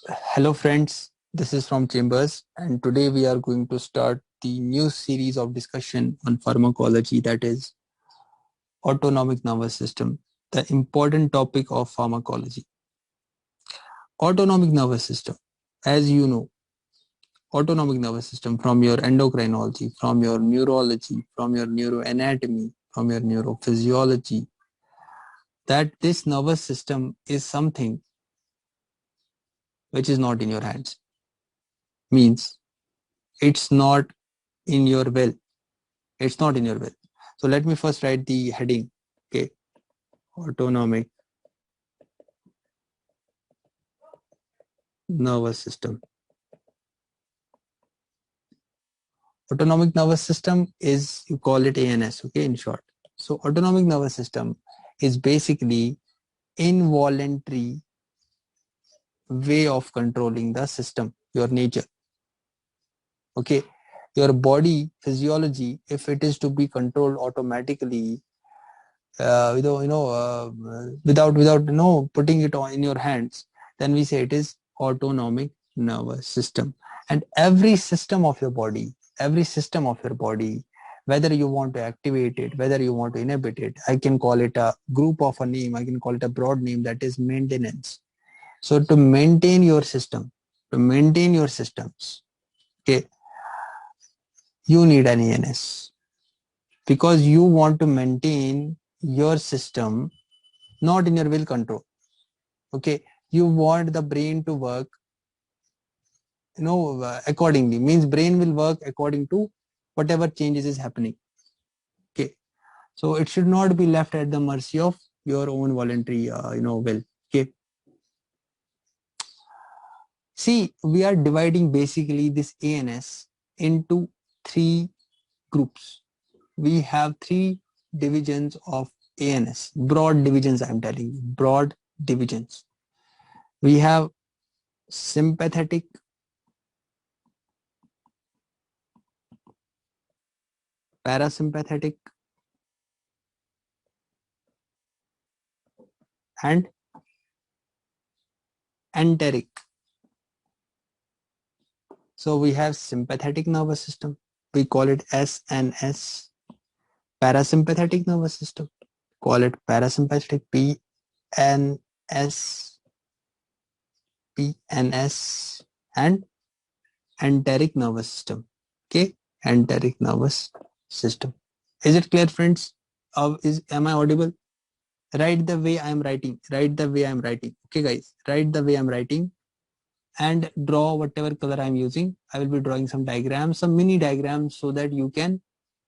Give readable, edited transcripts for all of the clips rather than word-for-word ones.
Hello friends, this is from Chambers and today we are going to start the new series of discussion on pharmacology, that is autonomic nervous system, the important topic of pharmacology. Autonomic nervous system, as you know, autonomic nervous system from your endocrinology, from your neurology, from your neuroanatomy, from your neurophysiology, that this nervous system is something which is not in your hands. Means it's not in your will. It's not in your will. So let me first write the heading. Okay, autonomic nervous system. Autonomic nervous system is, you call it ANS, okay, in short. So autonomic nervous system is basically involuntary way of controlling the system, your nature. Okay, your body physiology, if it is to be controlled automatically, without putting it on in your hands, then we say it is autonomic nervous system. And every system of your body, whether you want to activate it, whether you want to inhibit it, I can call it a group of a name, I can call it a broad name, that is maintenance. So to maintain your system, to maintain your systems, okay, you need an ANS, because you want to maintain your system not in your will control. Okay, you want the brain to work accordingly, means brain will work according to whatever changes is happening. Okay, so it should not be left at the mercy of your own voluntary will. Okay, see, we are dividing basically this ANS into three groups. We have three divisions of ANS, broad divisions, I'm telling you, broad divisions. We have sympathetic, parasympathetic, and enteric. So we have sympathetic nervous system. We call it SNS. Parasympathetic nervous system. Call it parasympathetic, PNS, PNS, and enteric nervous system. Okay, enteric nervous system. Is it clear, friends? Am I audible? Write the way I am writing. Write the way I am writing. Okay, guys, write the way I am writing and draw whatever color I am using. I will be drawing some diagrams, some mini diagrams, so that you can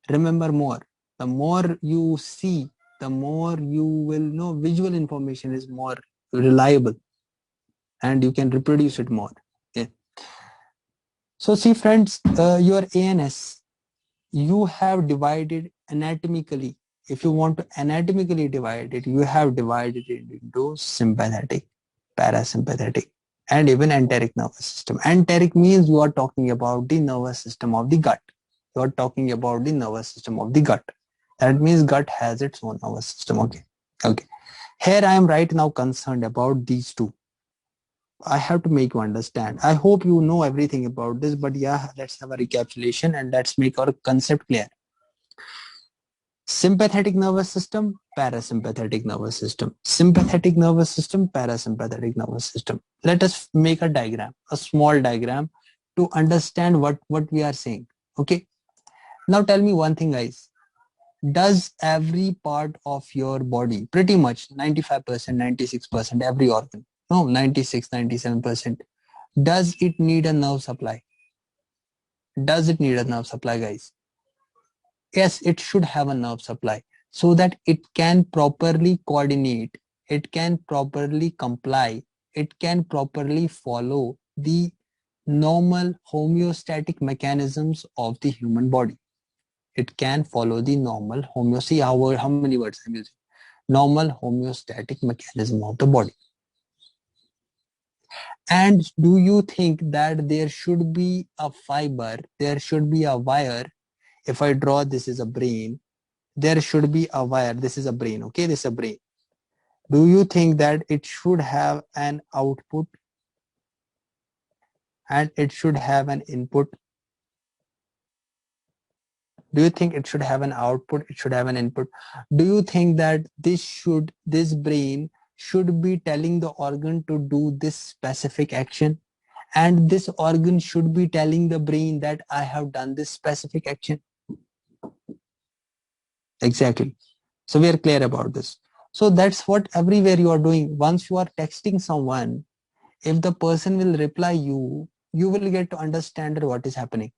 remember more. The more you see, the more you will know. Visual information is more reliable and you can reproduce it more. Okay. So see friends, your ANS, you have divided anatomically. If you want to anatomically divide it, you have divided it into sympathetic, parasympathetic, and even enteric nervous system. Enteric means you are talking about the nervous system of the gut. You are talking about the nervous system of the gut. That means gut has its own nervous system. Okay. Okay. Here I am right now concerned about these two. I have to make you understand. I hope you know everything about this, but yeah, let's have a recapitulation and let's make our concept clear. Sympathetic nervous system, parasympathetic nervous system. Sympathetic nervous system, parasympathetic nervous system. Let us make a diagram, a small diagram, to understand what we are saying. Okay. Now tell me one thing, guys. Does every part of your body, pretty much 95%, 96%, every organ, no, 96, 97%, does it need a nerve supply? Does it need a nerve supply, guys? Yes, it should have a nerve supply so that it can properly coordinate, it can properly comply, it can properly follow the normal homeostatic mechanisms of the human body. It can follow the normal homeostatic, how many words I'm using? Normal homeostatic mechanism of the body. And do you think that there should be a fiber, there should be a wire? If I draw, this is a brain, there should be a wire, this is a brain, okay, this is a brain. Do you think that it should have an output? and it should have an input? Do you think it should have an output? It should have an input. Do you think that this brain should be telling the organ to do this specific action, and this organ should be telling the brain that I have done this specific action? Exactly. So we are clear about this. So that's what everywhere you are doing. Once you are texting someone, if the person will reply you, you will get to understand what is happening.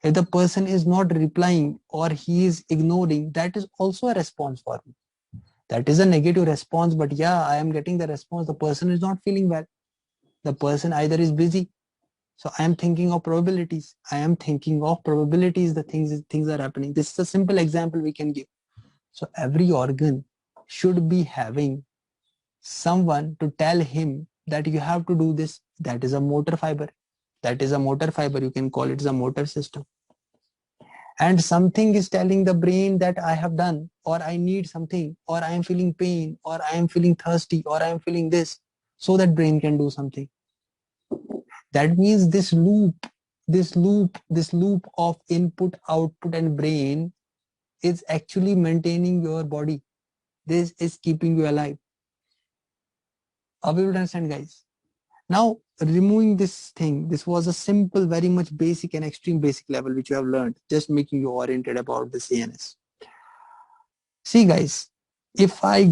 If the person is not replying or he is ignoring, that is also a response for me. That is a negative response, but yeah, I am getting the response. The person is not feeling well. The person either is busy. So I am thinking of probabilities. I am thinking of probabilities, the things are happening. This is a simple example we can give. So every organ should be having someone to tell him that you have to do this. That is a motor fiber. That is a motor fiber. You can call it the motor system. And something is telling the brain that I have done, or I need something, or I am feeling pain, or I am feeling thirsty, or I am feeling this, so that brain can do something. That means this loop of input, output, and brain is actually maintaining your body. This is keeping you alive. Are we able to understand, guys? Now, removing this thing, this was a simple, very much basic and extreme basic level which you have learned, just making you oriented about the CNS. See, guys, if I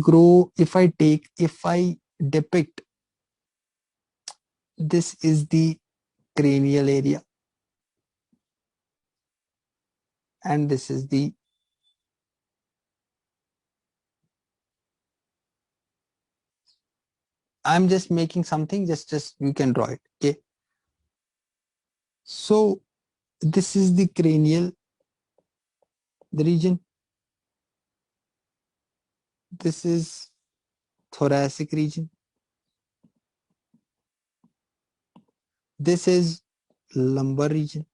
depict, this is the cranial area, and this is the I'm just making something, just you can draw it. Okay. So this is the cranial, the region. This is thoracic region. This is lumbar region.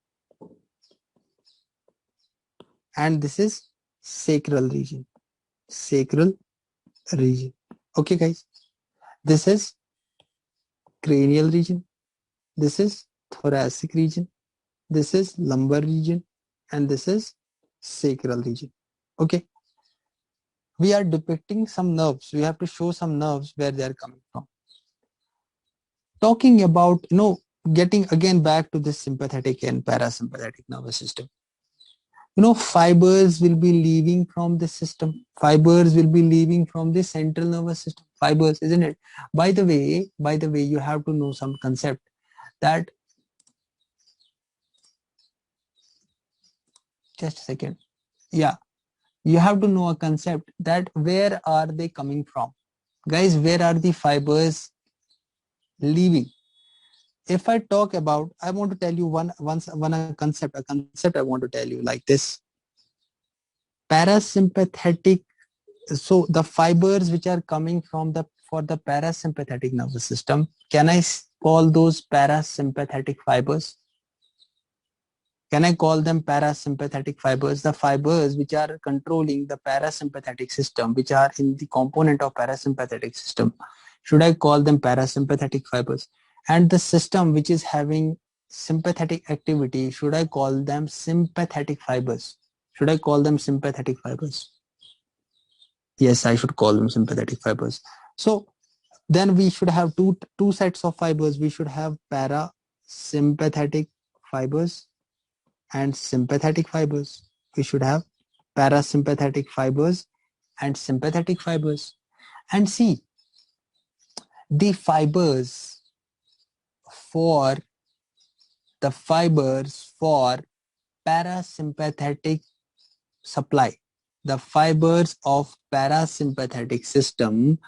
And this is sacral region. Sacral region. Okay, guys. This is cranial region. This is thoracic region. This is lumbar region. And this is sacral region. Okay. We are depicting some nerves. We have to show some nerves where they are coming from. Talking about, getting again back to this sympathetic and parasympathetic nervous system. Fibers will be leaving from the system. Fibers will be leaving from the central nervous system. Fibers, isn't it? By the way, you have to know some concept that, just a second. Yeah, you have to know a concept that where are they coming from? Guys, where are the fibers leaving? If I talk about, I want to tell you one concept I want to tell you like this. Parasympathetic, so the fibers which are coming from for the parasympathetic nervous system, can I call those parasympathetic fibers? Can I call them parasympathetic fibers? The fibers which are controlling the parasympathetic system, which are in the component of parasympathetic system, should I call them parasympathetic fibers? And the system which is having sympathetic activity, should I call them sympathetic fibers? Should I call them sympathetic fibers? Yes, I should call them sympathetic fibers. So then we should have two sets of fibers. We should have parasympathetic fibers and sympathetic fibers. We should have parasympathetic fibers and sympathetic fibers. And see, the fibers for parasympathetic supply, the fibers of parasympathetic system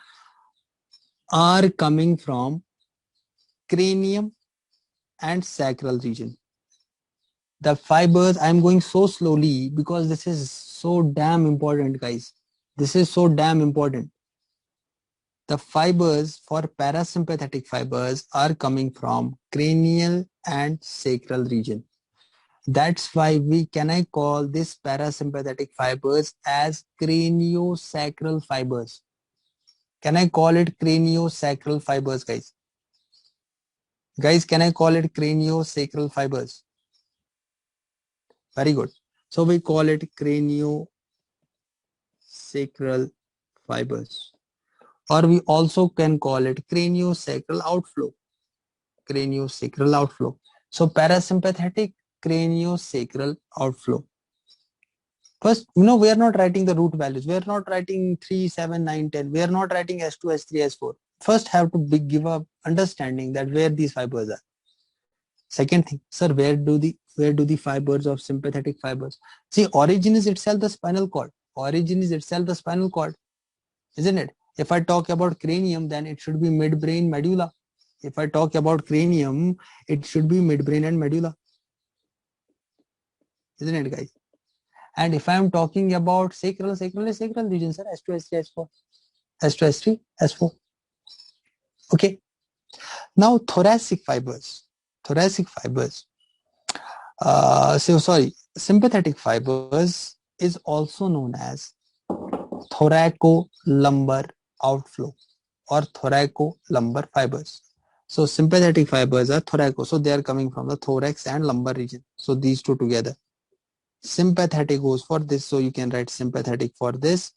are coming from cranium and sacral region. The fibers, I'm going so slowly because this is so damn important, guys. This is so damn important. The fibers for parasympathetic fibers are coming from cranial and sacral region. That's why can I call this parasympathetic fibers as craniosacral fibers? Can I call it craniosacral fibers, guys? Guys, can I call it craniosacral fibers? Very good. So we call it craniosacral fibers, or we also can call it craniosacral outflow. Craniosacral outflow. So parasympathetic craniosacral outflow. First, we are not writing the root values. We are not writing 3, 7, 9, 10. We are not writing S2, S3, S4. First, have to give a understanding that where these fibers are. Second thing, sir, where do the fibers of sympathetic fibers? See, origin is itself the spinal cord. Origin is itself the spinal cord, isn't it? If I talk about cranium, then it should be midbrain medulla. If I talk about cranium, it should be midbrain and medulla, isn't it, guys? And if I am talking about sacral is sacral region, sir, S2, S3, S4, S2, S3, S4. Okay. Now thoracic fibers. Sympathetic fibers is also known as thoracolumbar outflow or thoracolumbar fibers. So sympathetic fibers are thoraco. So they are coming from the thorax and lumbar region. So these two together. Sympathetic goes for this. So you can write sympathetic for this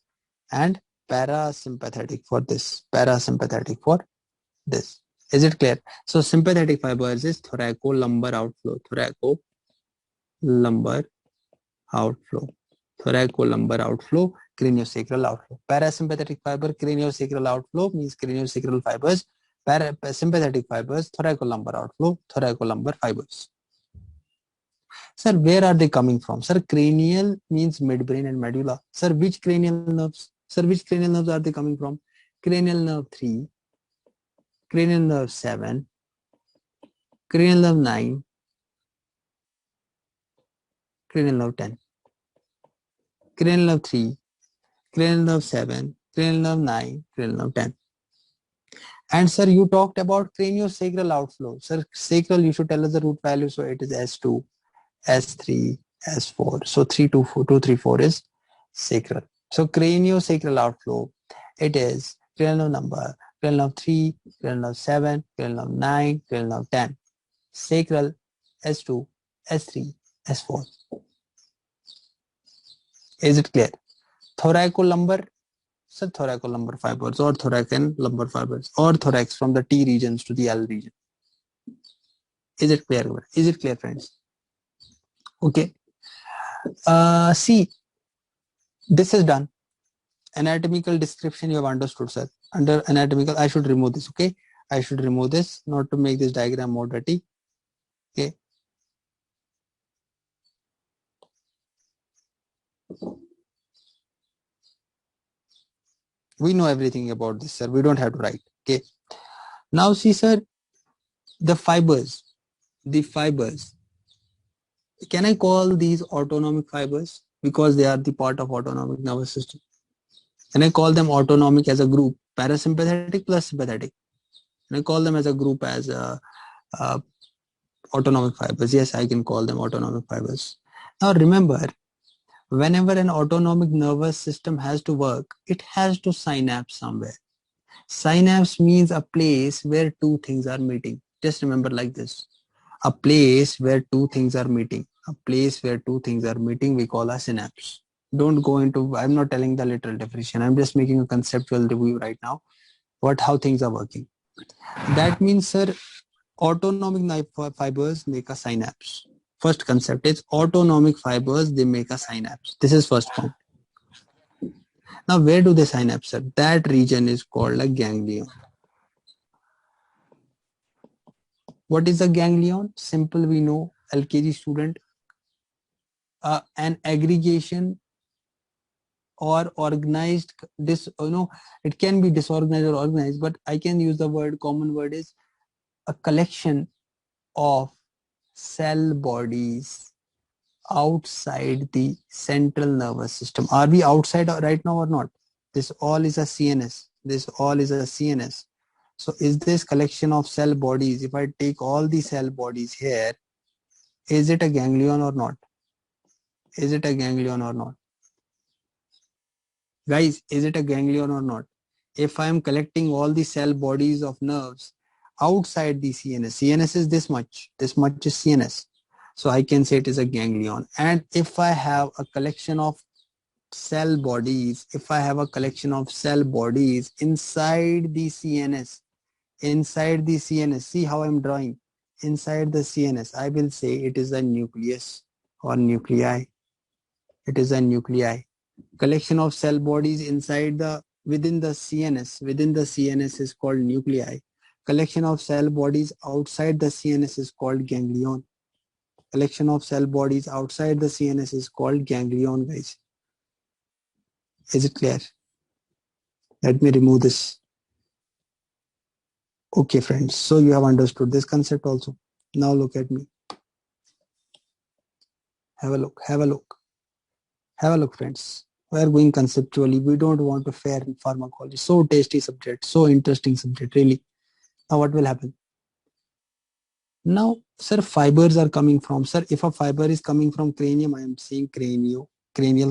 and parasympathetic for this. Parasympathetic for this. Is it clear? So sympathetic fibers is thoracolumbar outflow. Thoracolumbar outflow. Thoracolumbar outflow, craniosacral outflow. Parasympathetic fiber, craniosacral outflow means craniosacral fibers. Sympathetic fibers, thoracolumbar outflow, thoracolumbar fibers. Sir, where are they coming from? Sir, cranial means midbrain and medulla. Sir, which cranial nerves? Sir, which cranial nerves are they coming from? Cranial nerve 3, cranial nerve 7, cranial nerve 9, cranial nerve 10. Cranial nerve 3, cranial nerve 7, cranial nerve 9, cranial nerve 10. And sir, you talked about craniosacral outflow. Sir, sacral, you should tell us the root value. So it is S2, S3, S4. So 3, 2, 4, 2, 3, 4 is sacral. So craniosacral outflow, it is cranial number, cranial nerve 3, cranial nerve 7, cranial nerve 9, cranial nerve 10. Sacral, S2, S3, S4. Is it clear? Thoracolumbar, sir, thoracolumbar fibers or thorax and lumbar fibers or thorax from the T regions to the L region. Is it clear? Is it clear, friends? Okay. See, this is done. Anatomical description you have understood, sir. Under anatomical, I should remove this. Okay. I should remove this not to make this diagram more dirty. Okay. We know everything about this, sir. We don't have to write. Okay. Now see, sir, the fibers. Can I call these autonomic fibers because they are the part of autonomic nervous system? Can I call them autonomic as a group? Parasympathetic plus sympathetic. Can I call them as a group as autonomic fibers? Yes, I can call them autonomic fibers. Now remember, whenever an autonomic nervous system has to work, it has to synapse somewhere. Synapse means a place where two things are meeting. Just remember like this. A place where two things are meeting. A place where two things are meeting, we call a synapse. Don't go into, I'm not telling the literal definition. I'm just making a conceptual review right now. How things are working. That means, sir, autonomic fibers make a synapse. First concept is autonomic fibers, they make a synapse. This is first point. Now, where do they synapse, sir? That region is called a ganglion. What is a ganglion? Simple, we know, LKG student. An aggregation or organized, it can be disorganized or organized, but I can use the common word is a collection of cell bodies outside the central nervous system. Are we outside right now or not? This all is a CNS. So is this collection of cell bodies, if I take all the cell bodies here, is it a ganglion or not? Guys, is it a ganglion or not? If I am collecting all the cell bodies of nerves outside the CNS. CNS is this much is CNS. So I can say it is a ganglion. And if I have a collection of cell bodies, inside the CNS, see how I'm drawing, inside the CNS, I will say it is a nucleus or nuclei. It is a nuclei. Collection of cell bodies within the CNS is called nuclei. Collection of cell bodies outside the CNS is called ganglion. Collection of cell bodies outside the CNS is called ganglion, guys. Is it clear? Let me remove this. Okay, friends. So you have understood this concept also. Now look at me. Have a look, friends. We are going conceptually. We don't want to fare in pharmacology. So tasty subject, so interesting subject, really. Now what will happen? Now, sir, fibers are coming from, sir, if a fiber is coming from cranium, I am saying cranial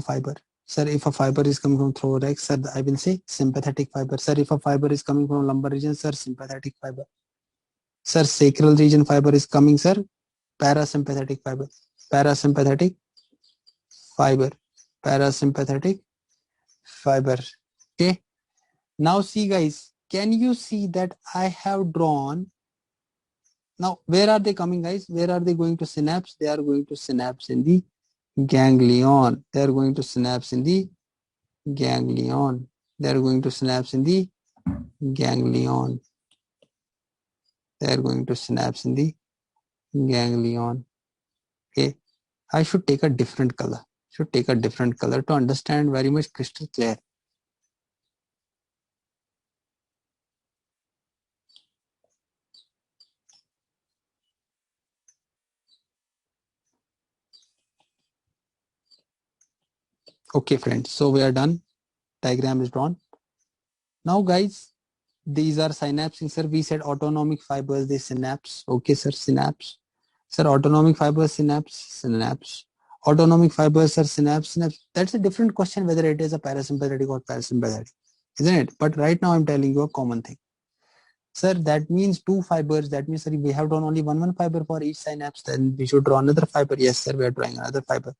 fiber. Sir, if a fiber is coming from thorax, sir, I will say sympathetic fiber. Sir, if a fiber is coming from lumbar region, sir, sympathetic fiber. Sir, sacral region fiber is coming, sir, parasympathetic fiber. Parasympathetic fiber. Okay. Now see, guys, can you see that I have drawn? Now, where are they coming, guys? Where are they going to synapse? They are going to synapse in the ganglion. They are going to synapse in the ganglion. They are going to synapse in the ganglion. They are going to synapse in the ganglion. Okay. I should take a different color. To understand very much crystal clear. Okay, friends. So we are done. Diagram is drawn. Now, guys, these are synapsing. Sir, we said autonomic fibers, they synapse. Okay, sir, synapse. Sir, autonomic fibers, synapse. Autonomic fibers are synapse. That's a different question whether it is a parasympathetic or parasympathetic, isn't it? But right now I'm telling you a common thing. Sir, that means two fibers. That means, sir, we have drawn only one fiber for each synapse. Then we should draw another fiber. Yes, sir, we are drawing another fiber.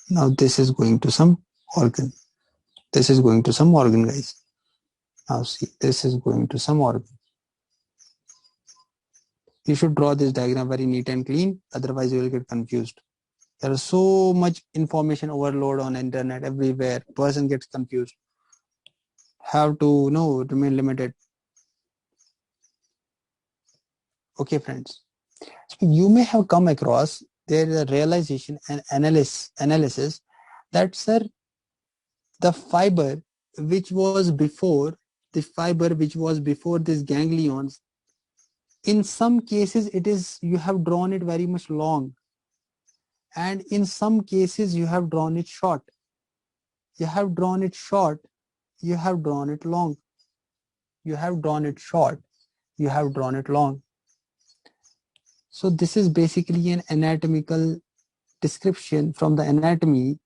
Now this is going to some organ. This is going to some organ, guys. Now see, this is going to some organ. You should draw this diagram very neat and clean. Otherwise, you will get confused. There is so much information overload on internet everywhere. Person gets confused. Have to remain limited. Okay, friends. So you may have come across there is a realization and analysis that, sir, the fiber which was before this ganglions, in some cases you have drawn it very much long, and in some cases you have drawn it short. You have drawn it short, you have drawn it long. You have drawn it short, you have drawn it long. So this is basically an anatomical description from the anatomy.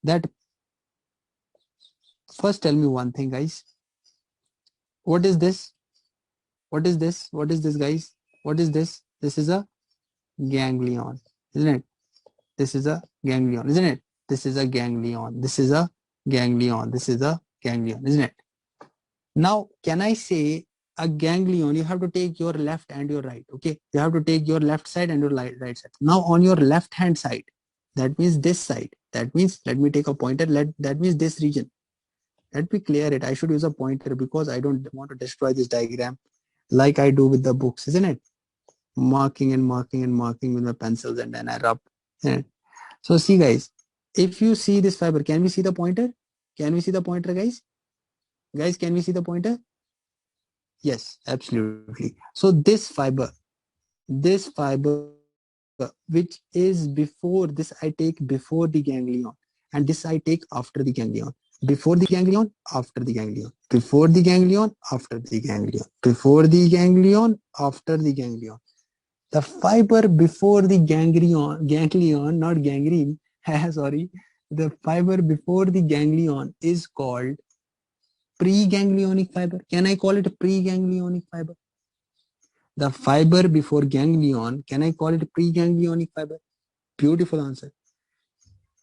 That first, tell me one thing, guys. What is this? What is this, guys? What is this? This is a ganglion, isn't it? This is a ganglion, isn't it? This is a ganglion. This is a ganglion. This is a ganglion, isn't it? Now, can I say a ganglion? You have to take your left and your right. Okay, you have to take your left side and your right side. Now, on your left hand side, that means this side. That means, let me take a pointer. That means this region. Let me clear it. I should use a pointer because I don't want to destroy this diagram like I do with the books, isn't it? Marking and marking and marking with my pencils, and then I rub. Yeah. So see, guys, if you see this fiber, can we see the pointer? Can we see the pointer, guys? Guys, can we see the pointer? Yes, absolutely. So this fiber, which is before this, I take before the ganglion, and this I take after the ganglion. Before the ganglion, after the ganglion. Before the ganglion, after the ganglion. Before the ganglion, after the ganglion. The fiber before the ganglion, not gangrene, sorry. The fiber before the ganglion is called preganglionic fiber? Can I call it a preganglionic fiber? The fiber before ganglion, can I call it a preganglionic fiber? Beautiful answer.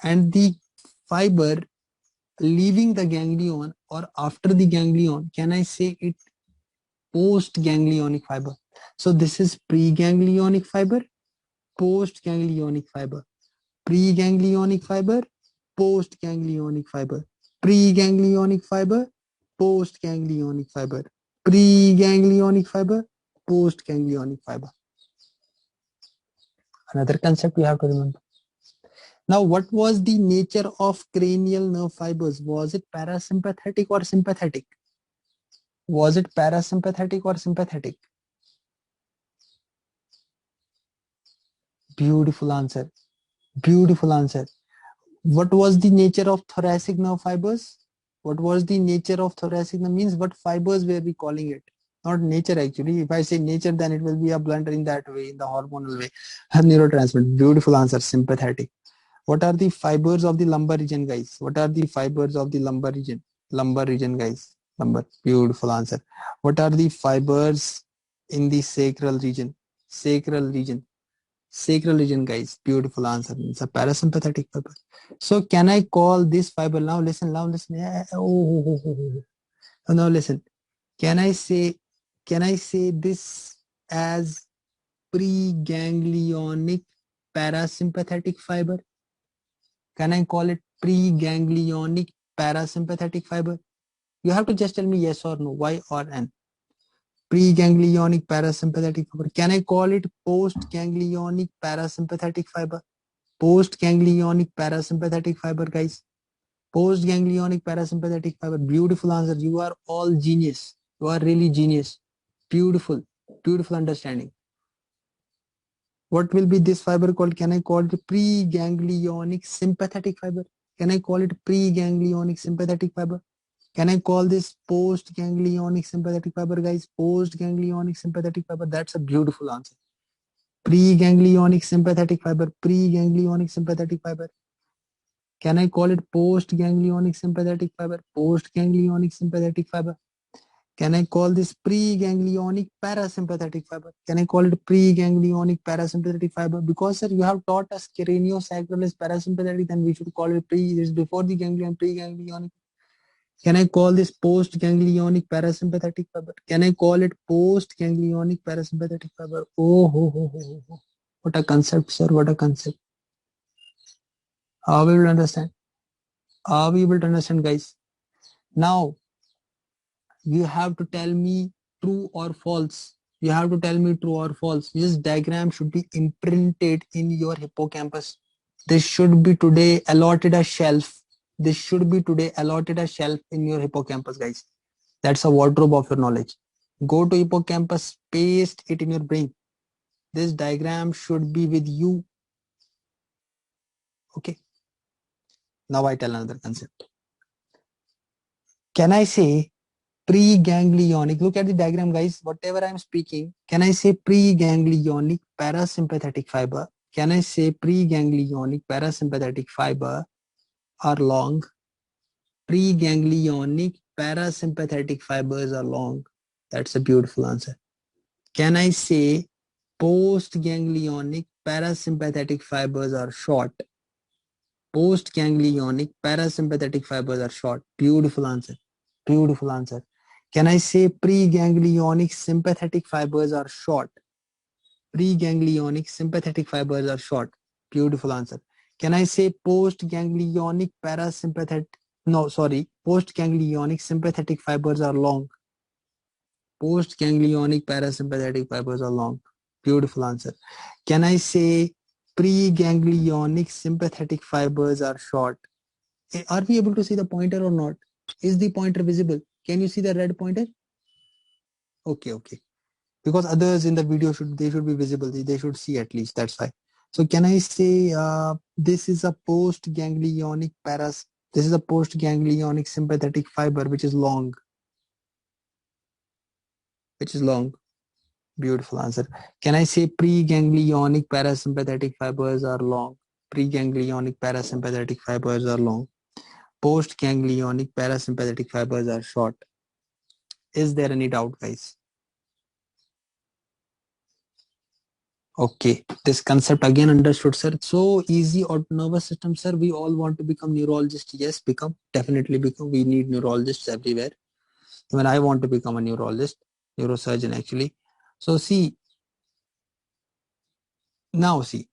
And the fiber leaving the ganglion or after the ganglion, can I say it post-ganglionic fiber? So this is preganglionic fiber, post-ganglionic fiber, preganglionic fiber, post-ganglionic fiber, preganglionic fiber, post-ganglionic fiber, preganglionic fiber, post-ganglionic fiber. Another concept we have to remember. Now, what was the nature of cranial nerve fibers? Was it parasympathetic or sympathetic? Was it parasympathetic or sympathetic? Beautiful answer. Beautiful answer. What was the nature of thoracic nerve fibers? What was the nature of thoracic nerve? Means what fibers were we calling it? Not nature actually. If I say nature, then it will be a blunder in that way, in the hormonal way. Neurotransmitter. Beautiful answer. Sympathetic. What are the fibers of the lumbar region, guys? What are the fibers of the lumbar region? Lumbar region, guys. Lumbar. Beautiful answer. What are the fibers in the sacral region? Sacral region. Sacral region, guys. Beautiful answer. It's a parasympathetic fiber. So can I call this fiber? Now listen. Now listen. Now listen. Can I say this as preganglionic parasympathetic fiber? Can I call it preganglionic parasympathetic fiber? You have to just tell me yes or no, Y or N. Preganglionic parasympathetic fiber. Can I call it postganglionic parasympathetic fiber? Postganglionic parasympathetic fiber, guys. Postganglionic parasympathetic fiber. Beautiful answer. You are all genius. You are really genius. Beautiful. Beautiful understanding. What will be this fiber called? Can I call it preganglionic sympathetic fiber? Can I call it preganglionic sympathetic fiber? Can I call this post-ganglionic sympathetic fiber, guys? Post-ganglionic sympathetic fiber. That's a beautiful answer. Pre-ganglionic sympathetic fiber. Pre-ganglionic sympathetic fiber. Can I call it post-ganglionic sympathetic fiber? Post-ganglionic sympathetic fiber. Can I call this pre-ganglionic parasympathetic fiber? Can I call it pre-ganglionic parasympathetic fiber? Because sir, you have taught us craniosacral is parasympathetic, then we should call it pre. This is before the ganglion, pre-ganglionic. Can I call this post-ganglionic parasympathetic fiber? Can I call it post-ganglionic parasympathetic fiber? Oh. What a concept, sir. What a concept. Are we able to understand? Are we able to understand, guys? Now, you have to tell me true or false. You have to tell me true or false. This diagram should be imprinted in your hippocampus. This should be today allotted a shelf. This should be today allotted a shelf in your hippocampus, guys. That's a wardrobe of your knowledge. Go to hippocampus, paste it in your brain. This diagram should be with you. Okay. Now I tell another concept. Can I say preganglionic? Look at the diagram, guys. Whatever I'm speaking, can I say preganglionic parasympathetic fiber? Can I say preganglionic parasympathetic fiber are long? Preganglionic parasympathetic fibers are long. That's a beautiful answer. Can I say postganglionic parasympathetic fibers are short? Postganglionic parasympathetic fibers are short. Beautiful answer. Beautiful answer. Can I say preganglionic sympathetic fibers are short? Preganglionic sympathetic fibers are short. Beautiful answer. Can I say postganglionic parasympathetic? No, sorry. Postganglionic sympathetic fibers are long. Postganglionic parasympathetic fibers are long. Beautiful answer. Can I say preganglionic sympathetic fibers are short? Are we able to see the pointer or not? Is the pointer visible? Can you see the red pointer? Okay. Because others in the video should be visible. They should see at least. That's why. So can I say this is a post-ganglionic This is a post-ganglionic sympathetic fiber which is long. Beautiful answer. Can I say preganglionic parasympathetic fibers are long? Preganglionic parasympathetic fibers are long. Postganglionic parasympathetic fibers are short. Is there any doubt, guys? Okay, this concept again understood, sir. So easy. Autonomous system, sir. We all want to become neurologists. Yes, become, definitely become. We need neurologists everywhere. Even I want to become a neurologist, neurosurgeon actually. So see, now see,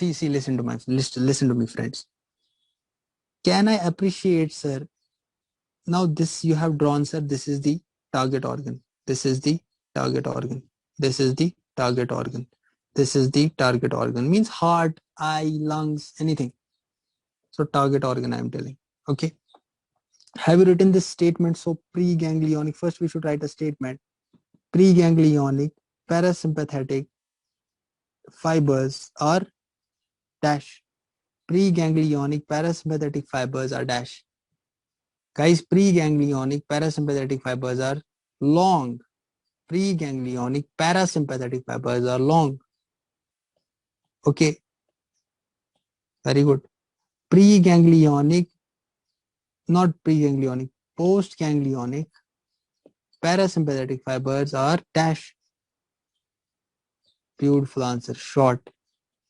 listen to me, friends. Can I appreciate, sir? Now this you have drawn, sir. This is the target organ. This is the target organ. This is the target organ. This is the target organ. Means heart, eye, lungs, anything. So target organ, I am telling. Okay. Have you written this statement? So preganglionic. First, we should write a statement. Preganglionic parasympathetic fibers are dash. Preganglionic parasympathetic fibers are dash. Guys, preganglionic parasympathetic fibers are long. Preganglionic parasympathetic fibers are long. Okay, very good. Preganglionic, not preganglionic, postganglionic parasympathetic fibers are dash. Beautiful answer. Short.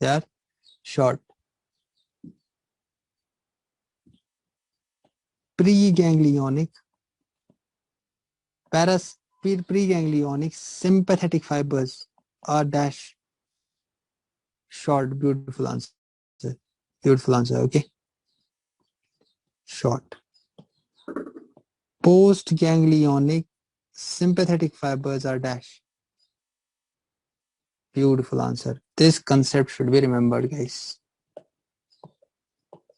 They are short. Preganglionic preganglionic sympathetic fibers are dash. Short. Beautiful answer. Beautiful answer. Okay. Short. Postganglionic sympathetic fibers are dash. Beautiful answer. This concept should be remembered, guys.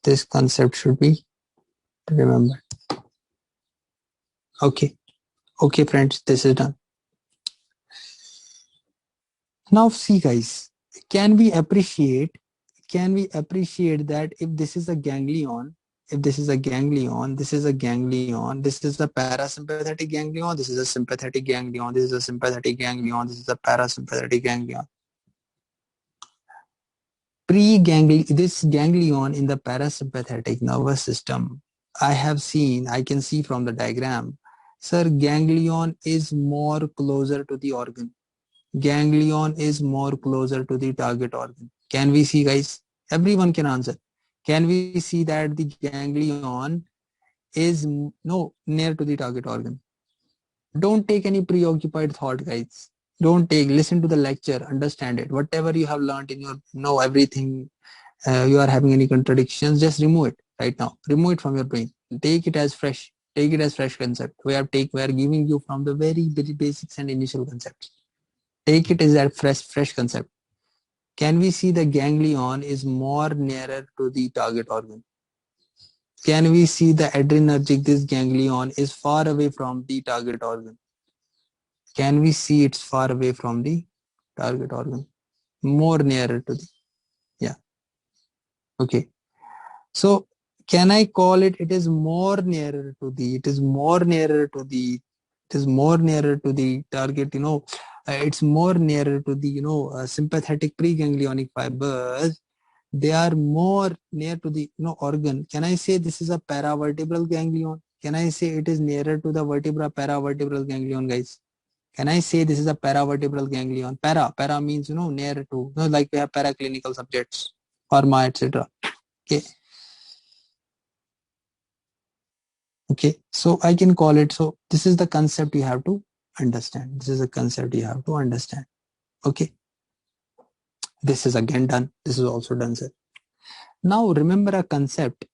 This concept should be remembered. Okay. Okay, friends, this is done. Now see, guys, can we appreciate that if this is a ganglion, this is a ganglion, this is a parasympathetic ganglion, this is a sympathetic ganglion, this is a sympathetic ganglion, this is a parasympathetic ganglion. This ganglion in the parasympathetic nervous system, I can see from the diagram, sir, ganglion is more closer to the organ. Ganglion is more closer to the target organ. Can we see, guys? Everyone can answer. Can we see that the ganglion is near to the target organ? Don't take any preoccupied thought, guys. Don't take, listen to the lecture, understand it. Whatever you have learned in your, know everything, you are having any contradictions, just remove it right now. Remove it from your brain. Take it as fresh. Take it as fresh concept. We are giving you from the very basics and initial concepts. Take it as that fresh concept. Can we see the ganglion is more nearer to the target organ? Can we see the adrenergic, this ganglion is far away from the target organ? Can we see it's far away from the target organ? More nearer to the, yeah. Okay. So can I call it, it is more nearer to the, it is more nearer to the, it is more nearer to the target, it's more nearer to the, sympathetic preganglionic fibers. They are more near to the, organ. Can I say this is a paravertebral ganglion? Can I say it is nearer to the paravertebral ganglion, guys? Can I say this is a paravertebral ganglion? Para means, near to, like we have paraclinical subjects, pharma, etc. Okay. Okay, so I can call it, so this is the concept you have to understand. This is a concept you have to understand. Okay, this is again done. This is also done, sir. Now remember a concept.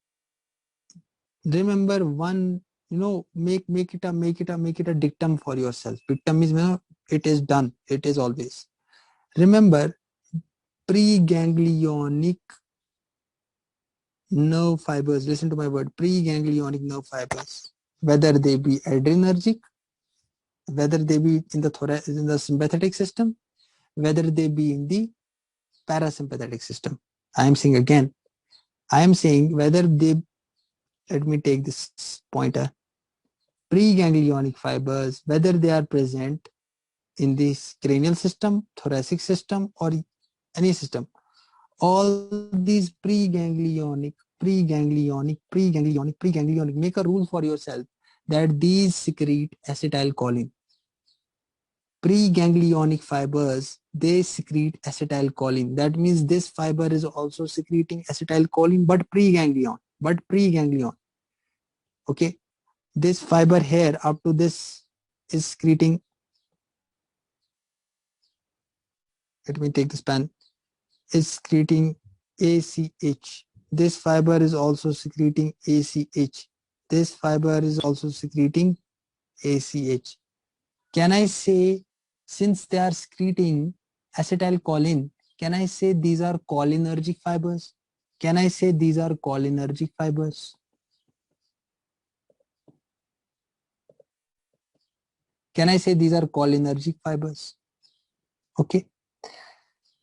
Remember one, make it a dictum for yourself. Dictum is, it is done. It is always. Remember preganglionic nerve fibers. Listen to my word. Preganglionic nerve fibers. Whether they be adrenergic, whether they be in the sympathetic system, whether they be in the parasympathetic system. I am saying again, I am saying whether they, let me take this pointer, preganglionic fibers, whether they are present in the cranial system, thoracic system, or any system, all these preganglionic preganglionic. Make a rule for yourself that these secrete acetylcholine. Preganglionic fibers, they secrete acetylcholine. That means this fiber is also secreting acetylcholine, but preganglion. Okay, this fiber here up to this is secreting. Let me take this pen. Is secreting ACH. This fiber is also secreting ACH. This fiber is also secreting ACH. Can I say, since they are secreting acetylcholine, can I say these are cholinergic fibers? Can I say these are cholinergic fibers? Can I say these are cholinergic fibers? Okay.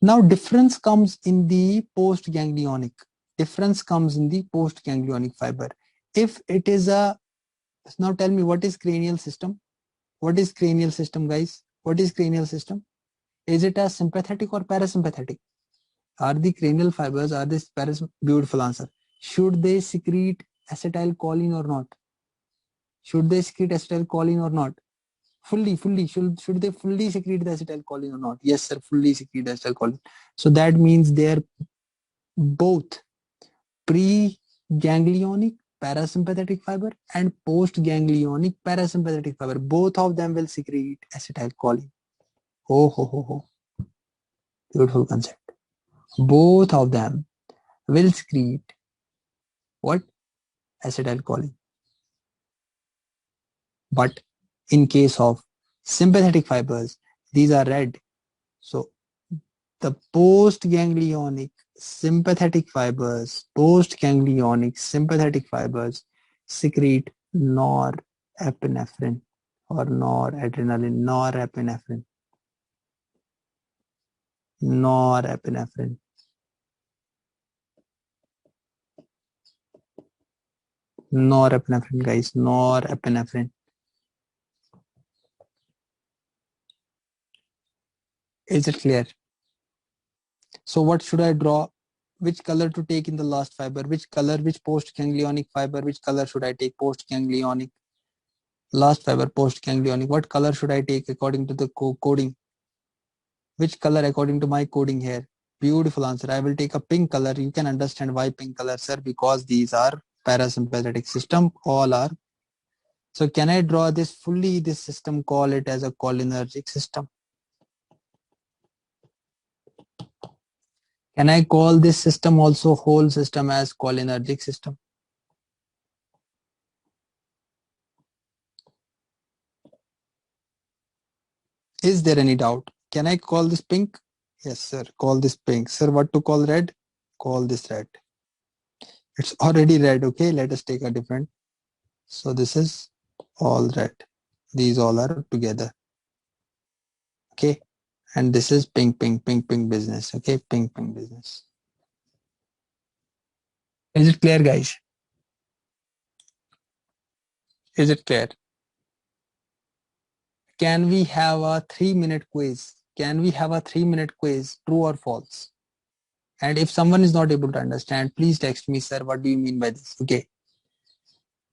Now difference comes in the postganglionic. Difference comes in the postganglionic fiber. If it is a, now tell me, what is cranial system? What is cranial system, guys? What is cranial system? Is it a sympathetic or parasympathetic? Are the cranial fibers, are this beautiful answer. Should they secrete acetylcholine or not? Should they secrete acetylcholine or not? Fully, should they fully secrete the acetylcholine or not? Yes, sir, fully secrete the acetylcholine. So that means they're both pre-ganglionic parasympathetic fiber and post-ganglionic parasympathetic fiber. Both of them will secrete acetylcholine. Oh, ho, ho, ho. Beautiful concept. Both of them will secrete what? Acetylcholine. But in case of sympathetic fibers, these are red. So the postganglionic sympathetic fibers secrete norepinephrine or noradrenaline. Norepinephrine. Norepinephrine, guys. Norepinephrine. Is it clear? So what should I draw? Which color to take in the last fiber? Which color, which postganglionic fiber, which color should I take? Postganglionic. Last fiber, postganglionic. What color should I take according to the coding? Which color according to my coding here? Beautiful answer. I will take a pink color. You can understand why pink color, sir, because these are parasympathetic system. All are. So can I draw this fully, this system, call it as a cholinergic system? Can I call this system also, whole system, as cholinergic system? Is there any doubt? Can I call this pink? Yes, sir. Call this pink. Sir, what to call red? Call this red. It's already red. Okay, let us take a different. So this is all red. These all are together. Okay. And this is pink business. Okay, pink business. Is it clear, guys? Is it clear? Can we have a 3-minute quiz? Can we have a 3-minute quiz, true or false? And if someone is not able to understand, please text me, sir, what do you mean by this? Okay.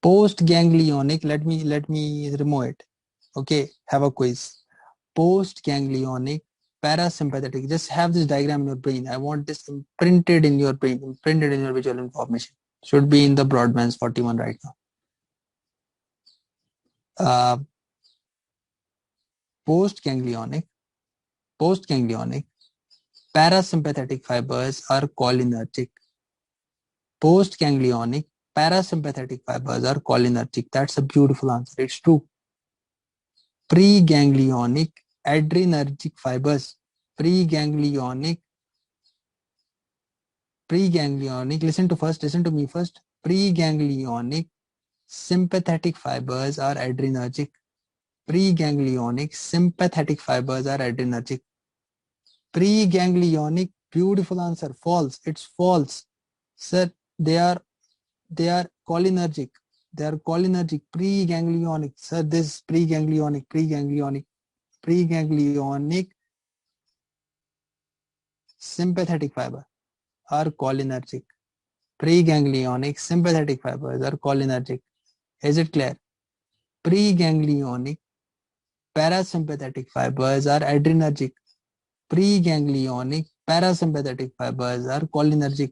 Postganglionic, let me remove it. Okay, have a quiz. Postganglionic parasympathetic. Just have this diagram in your brain. I want this imprinted in your brain, imprinted in your visual information. Should be in the Broadband's 41 right now. Postganglionic parasympathetic fibers are cholinergic. Postganglionic parasympathetic fibers are cholinergic. That's a beautiful answer. It's true. Preganglionic adrenergic fibers. Preganglionic, listen to me first. Preganglionic sympathetic fibers are adrenergic. Preganglionic sympathetic fibers are adrenergic. Preganglionic, beautiful answer. False. It's false. Sir, they are cholinergic. They are cholinergic. Preganglionic. Sir, this is preganglionic. Preganglionic sympathetic fiber are cholinergic. Preganglionic sympathetic fibers are cholinergic. Is it clear? Preganglionic parasympathetic fibers are adrenergic. Preganglionic parasympathetic fibers are cholinergic.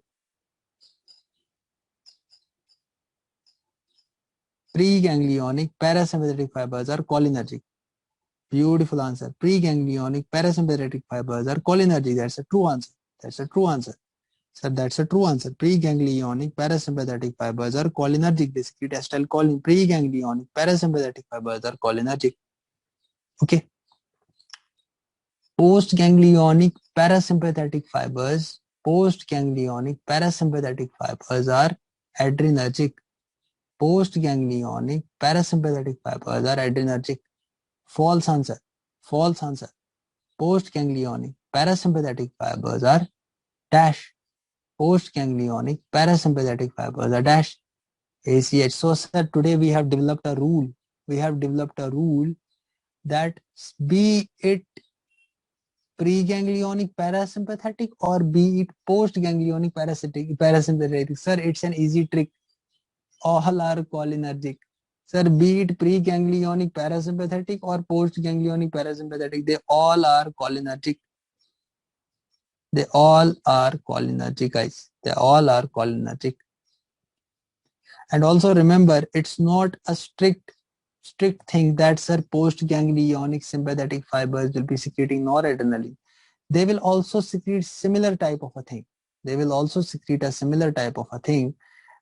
Preganglionic parasympathetic fibers are cholinergic. Beautiful answer. Preganglionic parasympathetic fibers are cholinergic. That's a true answer. That's a true answer. Sir, that's a true answer. Preganglionic parasympathetic fibers are cholinergic. They secrete acetylcholine. Preganglionic parasympathetic fibers are cholinergic. Okay. Postganglionic parasympathetic fibers. Postganglionic parasympathetic fibers are adrenergic. Postganglionic parasympathetic fibers are adrenergic. False answer. False answer. Postganglionic parasympathetic fibers are dash. Postganglionic parasympathetic fibers are dash. ACH. So, sir, today we have developed a rule. We have developed a rule that be it preganglionic parasympathetic or be it postganglionic parasympathetic. Sir, it's an easy trick. All are cholinergic. Sir, be it preganglionic parasympathetic or postganglionic parasympathetic, they all are cholinergic. They all are cholinergic, guys. They all are cholinergic. And also remember, it's not a strict thing that, sir, postganglionic sympathetic fibers will be secreting noradrenaline. They will also secrete similar type of a thing. They will also secrete a similar type of a thing,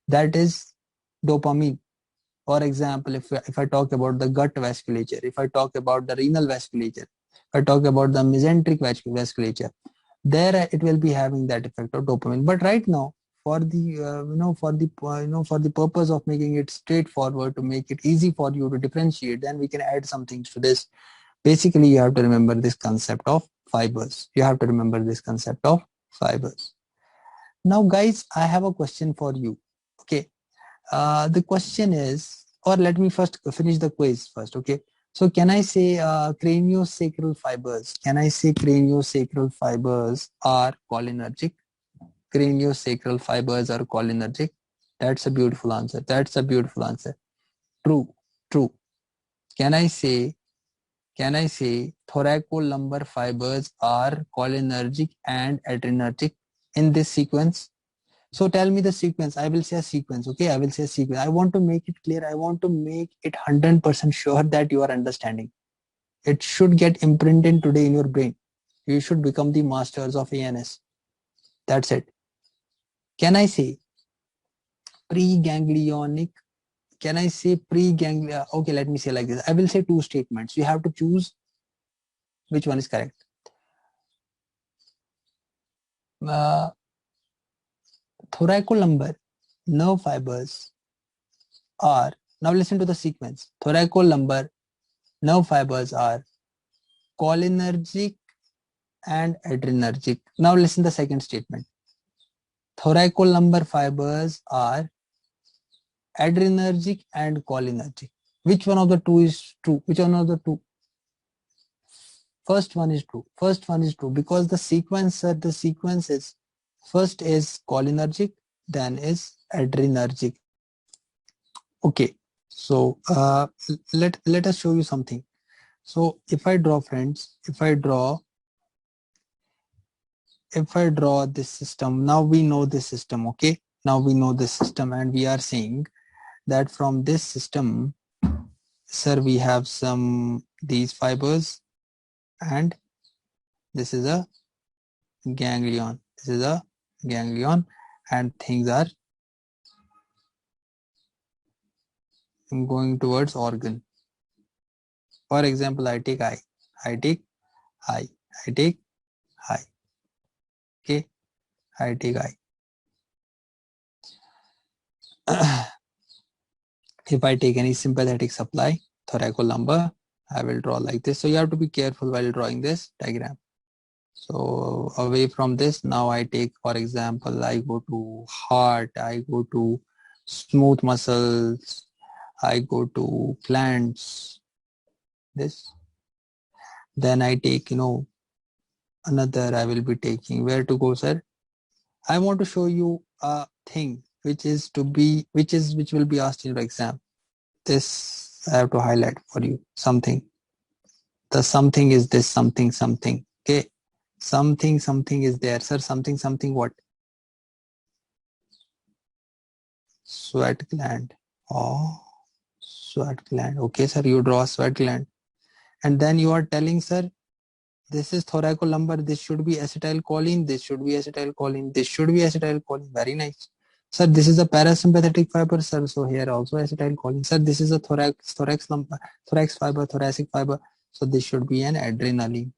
that is dopamine. For example, if I talk about the gut vasculature, if I talk about the renal vasculature, if I talk about the mesenteric vasculature, there it will be having that effect of dopamine. But right now, for the for the purpose of making it straightforward, to make it easy for you to differentiate, then we can add some things to this. Basically, you have to remember this concept of fibers. You have to remember this concept of fibers. Now, guys, I have a question for you. Okay. The question is, or let me first finish the quiz first. Okay. So can I say craniosacral fibers? Can I say craniosacral fibers are cholinergic? Craniosacral fibers are cholinergic. That's a beautiful answer. That's a beautiful answer. True. True. Can I say thoracolumbar fibers are cholinergic and adrenergic in this sequence? So tell me the sequence. I will say a sequence. Okay, I will say a sequence. I want to make it clear. I want to make it 100% sure that you are understanding. It should get imprinted today in your brain. You should become the masters of ANS. That's it. Can I say preganglionic? Can I say preganglionic? Okay, let me say like this. I will say two statements. You have to choose which one is correct. Thoracolumbar nerve fibers are, now listen to the sequence. Thoracolumbar nerve fibers are cholinergic and adrenergic. Now listen the second statement. Thoracolumbar fibers are adrenergic and cholinergic. Which one of the two is true? Which one of the two? First one is true. First one is true because the sequence is first is cholinergic, then is adrenergic. Okay, so let us show you something. So if I draw, friends, if I draw this system, now we know this system. Okay, now we know this system, and we are saying that from this system, sir, we have these fibers, and this is a ganglion. This is a ganglion, and things are going towards organ. For example, I take eye. I take eye. I take eye. Okay, I take eye. If I take any sympathetic supply, thoracolumbar, I will draw like this. So you have to be careful while drawing this diagram. So away from this, now I take, for example, I go to heart, I go to smooth muscles, I go to glands, this. Then I take, another I will be taking. Where to go, sir? I want to show you a thing. which will be asked in your exam. This I have to highlight for you. Something. The something is this something something. Okay. Something is there. Sir, something what? Sweat gland. Oh, sweat gland. Okay, sir, you draw a sweat gland. And then you are telling, sir, this is thoracolumbar. This should be acetylcholine. This should be acetylcholine. This should be acetylcholine. Very nice. Sir, this is a parasympathetic fiber, sir. So here also acetylcholine. Sir, this is a thorax fiber, thoracic fiber. So this should be an adrenaline.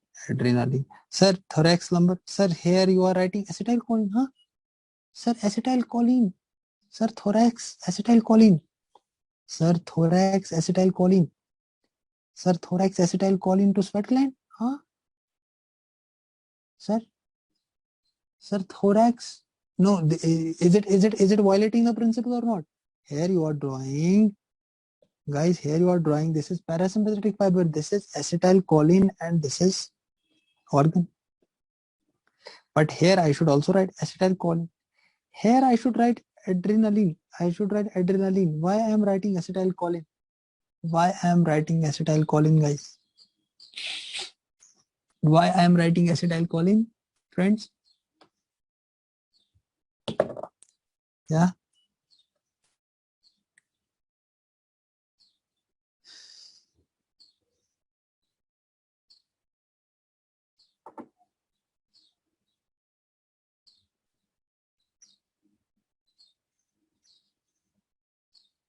Sir, thorax lumbar. Sir, here you are writing acetylcholine, huh? Sir, acetylcholine. Sir, thorax acetylcholine. Sir, thorax acetylcholine. Sir, thorax acetylcholine to sweat gland, huh? Sir, thorax. No, is it violating the principle or not? Here you are drawing, guys. Here you are drawing. This is parasympathetic fiber. This is acetylcholine, and this is organ. But here I should also write acetylcholine. Here I should write adrenaline. Why I am writing acetylcholine? Why I am writing acetylcholine, guys? Why I am writing acetylcholine, friends? Yeah.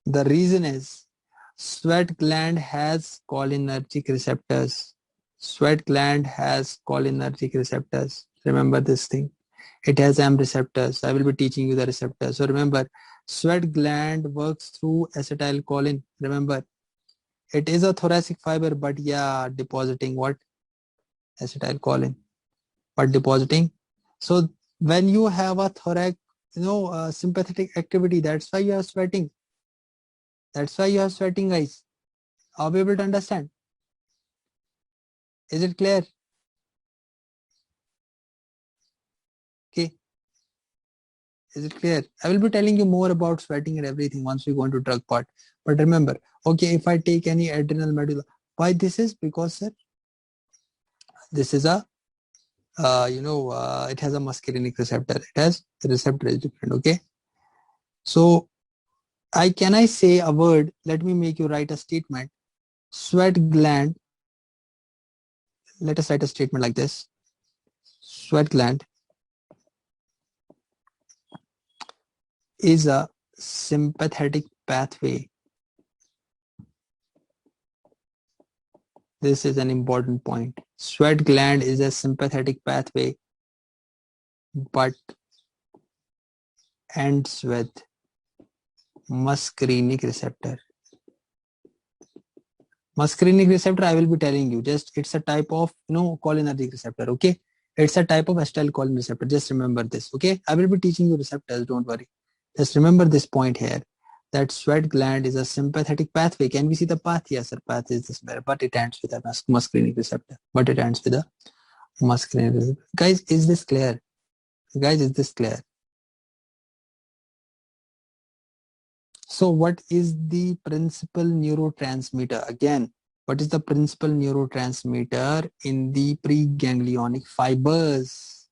The reason is sweat gland has cholinergic receptors. Sweat gland has cholinergic receptors. Remember this thing. It has M receptors. I will be teaching you the receptors. So remember, sweat gland works through acetylcholine. Remember, it is a thoracic fiber, but yeah, depositing what? Acetylcholine. But depositing. So when you have a thorax, sympathetic activity, that's why you are sweating. That's why you are sweating, guys. Are we able to understand? Is it clear? Okay. Is it clear? I will be telling you more about sweating and everything once we go into drug part. But remember, okay, if I take any adrenal medulla, why this is? Because, sir, this is a, it has a muscarinic receptor. It has, the receptor is different, okay? So, can I say a word? Let me make you write a statement. Sweat gland, let us write a statement like this. Sweat gland is a sympathetic pathway. This is an important point. Sweat gland is a sympathetic pathway, but ends with muscarinic receptor. Muscarinic receptor, I will be telling you, just it's a type of cholinergic receptor, okay? It's a type of acetylcholine receptor. Just remember this, okay? I will be teaching you receptors, don't worry. Just remember this point here, that sweat gland is a sympathetic pathway. Can we see the path? Yes, sir, path is this, but it ends with a muscarinic receptor. Muscarinic receptor. Guys, is this clear? So what is the principal neurotransmitter? Again, what is the principal neurotransmitter in the preganglionic fibers?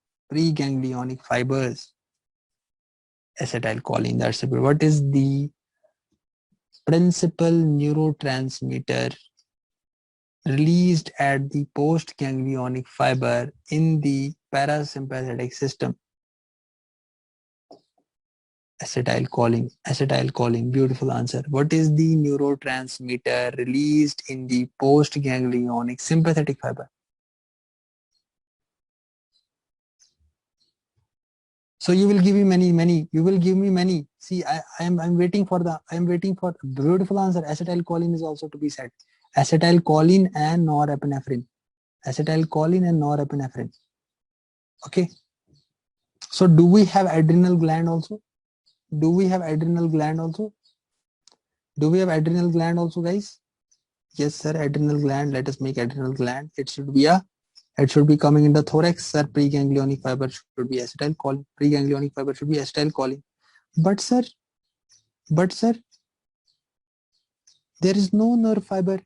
Acetylcholine, that's it. What is the principal neurotransmitter released at the postganglionic fiber in the parasympathetic system? Acetylcholine, beautiful answer. What is the neurotransmitter released in the postganglionic sympathetic fiber? So you will give me many. See, I'm waiting for beautiful answer. Acetylcholine is also to be said. Acetylcholine and norepinephrine. Okay. So do we have adrenal gland also? Do we have adrenal gland also, guys? Yes, sir, adrenal gland. Let us make adrenal gland. It should be coming in the thorax, sir. Preganglionic fiber should be acetylcholine. But sir, but sir, there is no nerve fiber.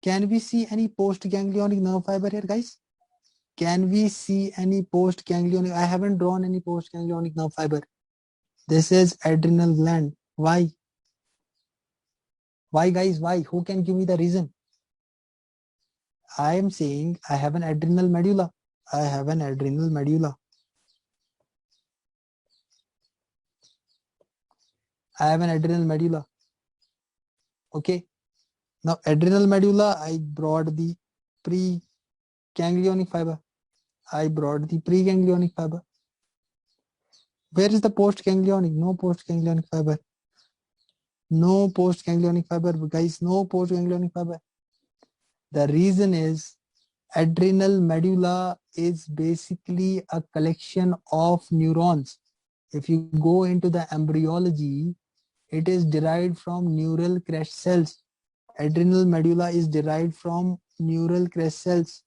Can we see any post-ganglionic nerve fiber here, guys? Can we see any post-ganglionic? I haven't drawn any post-ganglionic nerve fiber. This is adrenal gland. Why? Why, guys? Why? Who can give me the reason? I am saying I have an adrenal medulla. I have an adrenal medulla. I have an adrenal medulla. Okay. Now, adrenal medulla, I brought the pre-ganglionic fiber. I brought the pre-ganglionic fiber. Where is the post-ganglionic? No post-ganglionic fiber. No post-ganglionic fiber, guys. No post-ganglionic fiber. The reason is adrenal medulla is basically a collection of neurons. If you go into the embryology, it is derived from neural crest cells. Adrenal medulla is derived from neural crest cells.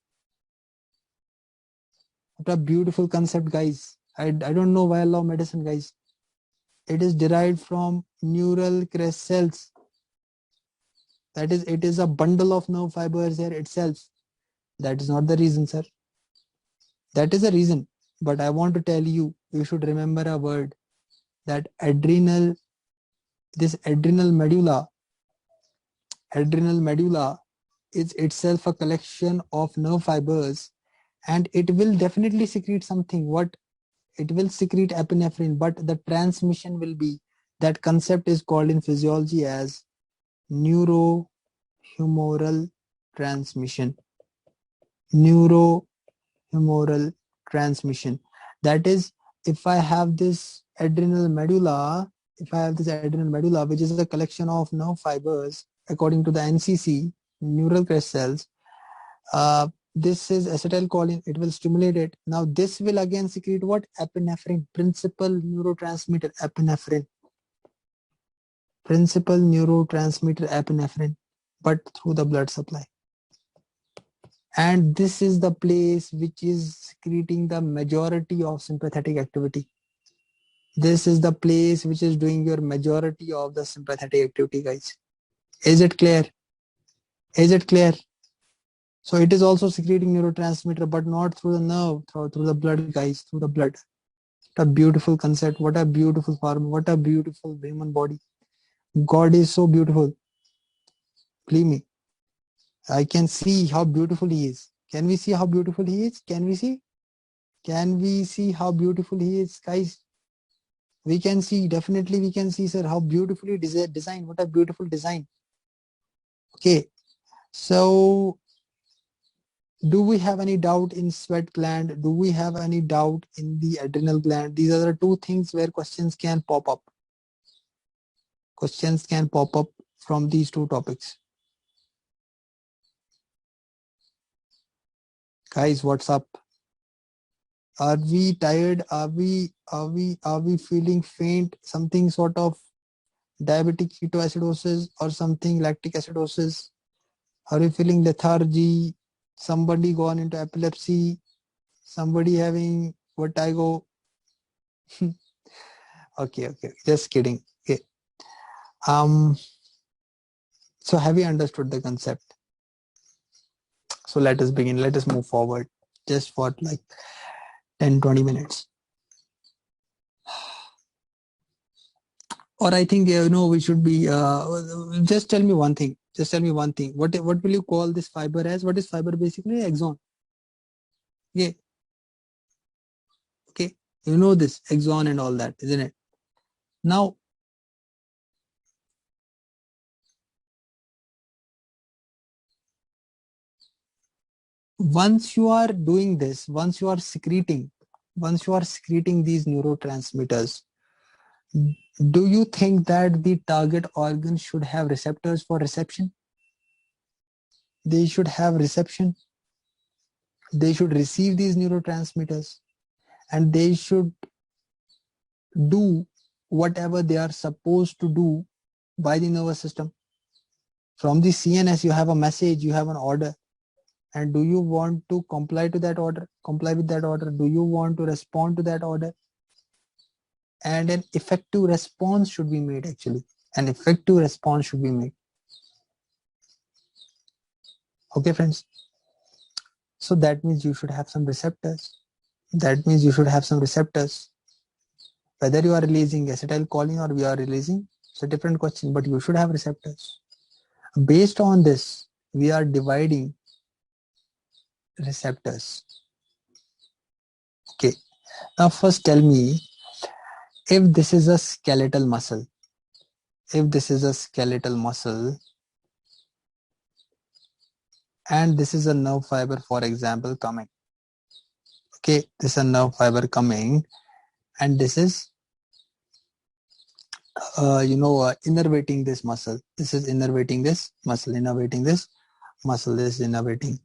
What a beautiful concept, guys. I don't know why I love medicine, guys. It is derived from neural crest cells. That is, it is a bundle of nerve fibers here itself. That is not the reason, sir. That is a reason. But I want to tell you, you should remember a word, that this adrenal medulla is itself a collection of nerve fibers, and it will definitely secrete something. What? It will secrete epinephrine, but the transmission will be, that concept is called in physiology as neurohumoral transmission. Neurohumoral transmission. That is, if I have this adrenal medulla, which is a collection of nerve fibers, according to the NCC, neural crest cells, this is acetylcholine, it will stimulate it. Now this will again secrete what? Epinephrine, principal neurotransmitter epinephrine, but through the blood supply. And this is the place which is secreting the majority of sympathetic activity. This is the place which is doing your majority of the sympathetic activity, guys. Is it clear? Is it clear? So it is also secreting neurotransmitter, but not through the nerve, through the blood, guys, through the blood. What a beautiful concept. What a beautiful form. What a beautiful human body. God is so beautiful. Believe me. I can see how beautiful he is. Can we see how beautiful he is? Can we see? Can we see how beautiful he is, guys? We can see, definitely we can see, sir, how beautifully designed. What a beautiful design. Okay. So do we have any doubt in sweat gland? Do we have any doubt in the adrenal gland? These are the two things where questions can pop up. Questions can pop up from these two topics. Guys, what's up? Are we tired? Are we feeling faint? Something sort of diabetic ketoacidosis or something lactic acidosis? Are you feeling lethargy? Somebody gone into epilepsy? Somebody having vertigo? Okay, just kidding. Okay. So have you understood the concept? So let us begin. Let us move forward just for like 10-20 minutes. Or I think, we should be, just tell me one thing. What will you call this fiber as? What is fiber basically? Axon. Yeah. Okay. You know this axon and all that, isn't it? Now, once you are doing this, once you are secreting these neurotransmitters, do you think that the target organ should have receptors for reception? They should have reception. They should receive these neurotransmitters, and they should do whatever they are supposed to do by the nervous system. From the CNS, you have a message, you have an order. And do you want to comply with that order? Do you want to respond to that order? and an effective response should be made. Actually, an effective response should be made. Okay, friends. So that means you should have some receptors. That means you should have some receptors. Whether you are releasing acetylcholine or we are releasing, it's a different question, but you should have receptors. Based on this, we are dividing receptors. Okay. Now first tell me, if this is a skeletal muscle, and this is a nerve fiber, for example, coming. Okay, this is a nerve fiber coming, and this is innervating this muscle. This is innervating this muscle, innervating this muscle, this is innervating.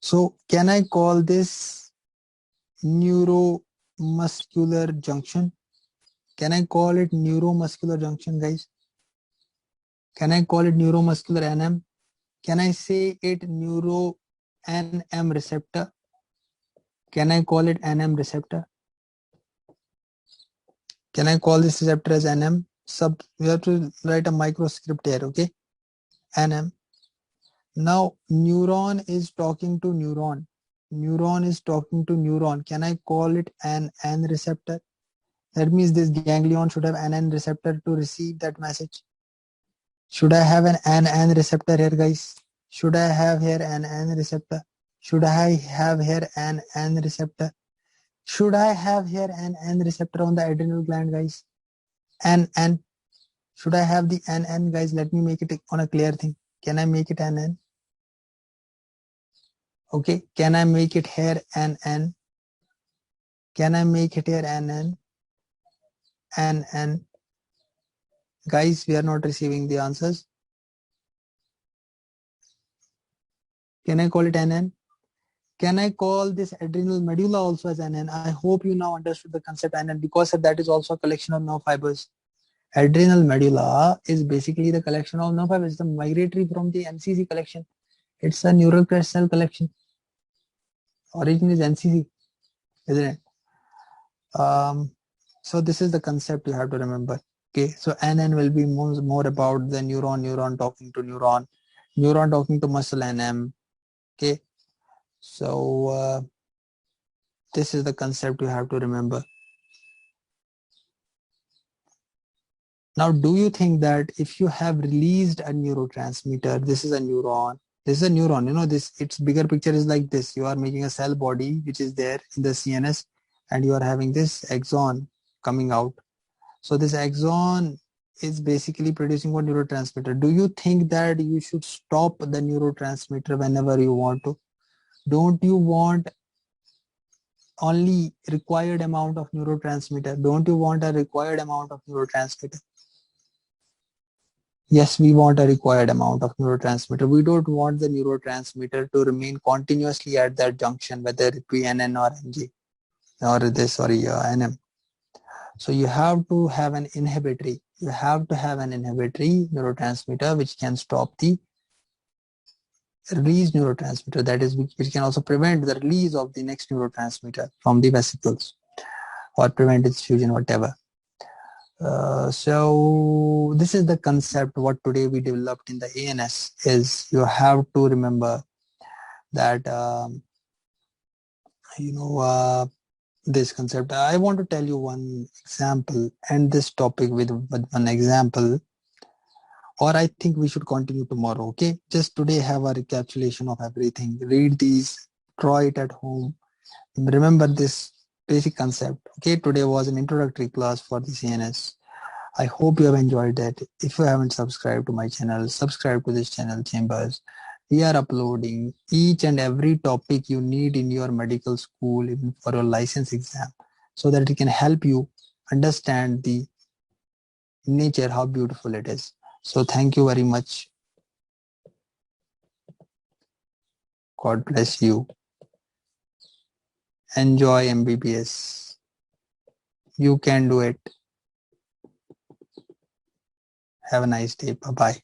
So can I call this neuromuscular junction? Can I call it neuromuscular junction, guys? Can I call it neuromuscular NM? Can I say it neuro NM receptor? Can I call it NM receptor? Can I call this receptor as NM? We have to write a microscript here, okay? NM. Now neuron is talking to neuron. Neuron is talking to neuron. Can I call it an N receptor? That means this ganglion should have an N receptor to receive that message. Should I have an N receptor here, guys? Should I have here an N receptor? Should I have here an N receptor? Should I have here an N receptor on the adrenal gland, guys? N. Should I have the N, guys? Let me make it on a clear thing. Can I make it N? Okay. Can I make it here N? Can I make it here N? Guys, we are not receiving the answers. Can I call it NN? Can I call this adrenal medulla also as NN? I hope you now understood the concept NN, because that is also a collection of nerve fibers. Adrenal medulla is basically the collection of nerve fibers, the migratory from the NCC collection. It's a neural crest cell collection. Origin is NCC, isn't it? So this is the concept you have to remember. Okay, so NN will be more about the neuron talking to neuron talking to muscle NM. Okay, so this is the concept you have to remember. Now, do you think that if you have released a neurotransmitter, this is a neuron, its bigger picture is like this. You are making a cell body which is there in the CNS, and you are having this axon coming out. So this axon is basically producing what neurotransmitter. Do you think that you should stop the neurotransmitter whenever you want to? Don't you want only required amount of neurotransmitter? Don't you want a required amount of neurotransmitter? Yes, we want a required amount of neurotransmitter. We don't want the neurotransmitter to remain continuously at that junction, whether it be NN or NG or NM. So you have to have an inhibitory. You have to have an inhibitory neurotransmitter which can stop the release neurotransmitter, that is, which can also prevent the release of the next neurotransmitter from the vesicles or prevent its fusion, whatever. So this is the concept what today we developed in the ANS. Is you have to remember that this concept. I want to tell you one example, and this topic with one example, or I think we should continue tomorrow. Okay, just today have a recapitulation of everything. Read these, draw it at home, remember this basic concept. Okay, today was an introductory class for the CNS. I hope you have enjoyed that. If you haven't subscribed to my channel, subscribe to this channel, Chambers. We are uploading each and every topic you need in your medical school, even for your license exam, so that it can help you understand the nature, how beautiful it is. So thank you very much. God bless you. Enjoy MBBS. You can do it. Have a nice day. Bye-bye.